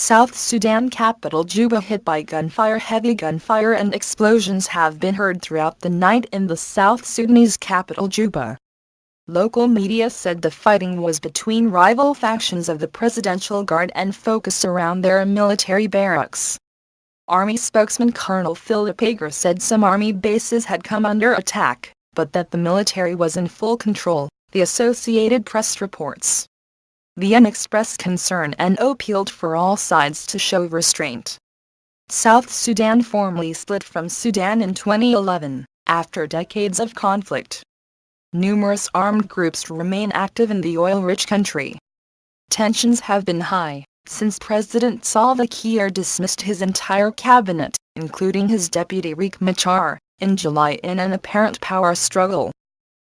South Sudan capital Juba hit by gunfire. Heavy gunfire and explosions have been heard throughout the night in the South Sudanese capital Juba. Local media said the fighting was between rival factions of the Presidential Guard and focused around their military barracks. Army spokesman Colonel Philip Ager said some army bases had come under attack, but that the military was in full control, the Associated Press reports. The UN expressed concern and appealed for all sides to show restraint. South Sudan formally split from Sudan in 2011, after decades of conflict. Numerous armed groups remain active in the oil-rich country. Tensions have been high since President Salva Kiir dismissed his entire cabinet, including his deputy Riek Machar, in July in an apparent power struggle.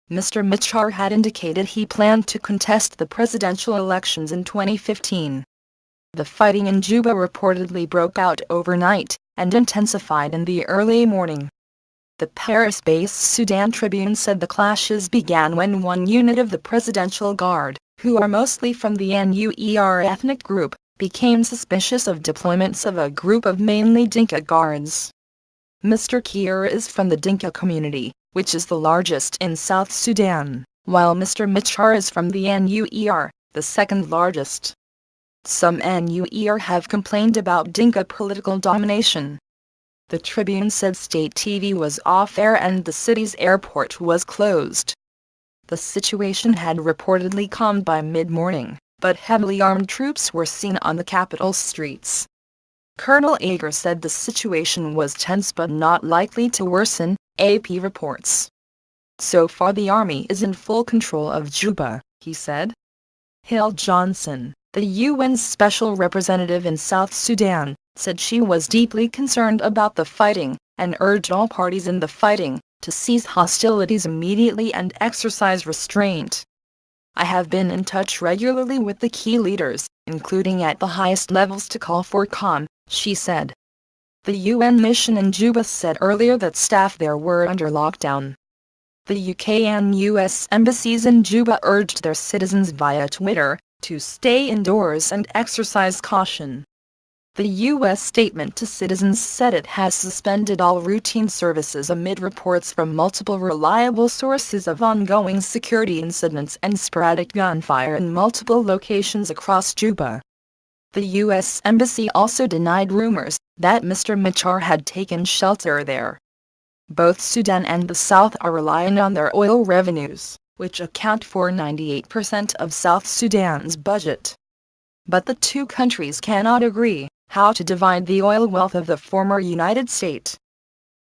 Mr. Machar had indicated he planned to contest the presidential elections in 2015. The fighting in Juba reportedly broke out overnight and intensified in the early morning. The Paris-based Sudan Tribune said the clashes began when one unit of the Presidential Guard, who are mostly from the Nuer ethnic group, became suspicious of deployments of a group of mainly Dinka guards. Mr. Kiir is from the Dinka community, which is the largest in South Sudan, while Mr. Machar is from the Nuer, the second largest. Some Nuer have complained about Dinka political domination. The Tribune said state TV was off-air and the city's airport was closed. The situation had reportedly calmed by mid-morning, but heavily armed troops were seen on the capital's streets. Colonel Ager said the situation was tense but not likely to worsen, AP reports. So far the army is in full control of Juba, he said. Hill Johnson, the UN's special representative in South Sudan, said she was deeply concerned about the fighting, and urged all parties in the fighting to cease hostilities immediately and exercise restraint. I have been in touch regularly with the key leaders, including at the highest levels, to call for calm, she said. The UN mission in Juba said earlier that staff there were under lockdown. The UK and US embassies in Juba urged their citizens via Twitter to stay indoors and exercise caution. The U.S. statement to citizens said it has suspended all routine services amid reports from multiple reliable sources of ongoing security incidents and sporadic gunfire in multiple locations across Juba. The U.S. Embassy also denied rumors that Mr. Machar had taken shelter there. Both Sudan and the South are relying on their oil revenues, which account for 98% of South Sudan's budget. But the two countries cannot agree how to divide the oil wealth of the former United States.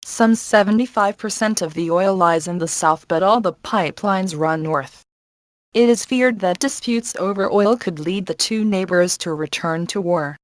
Some 75% of the oil lies in the south, but all the pipelines run north. It is feared that disputes over oil could lead the two neighbors to return to war.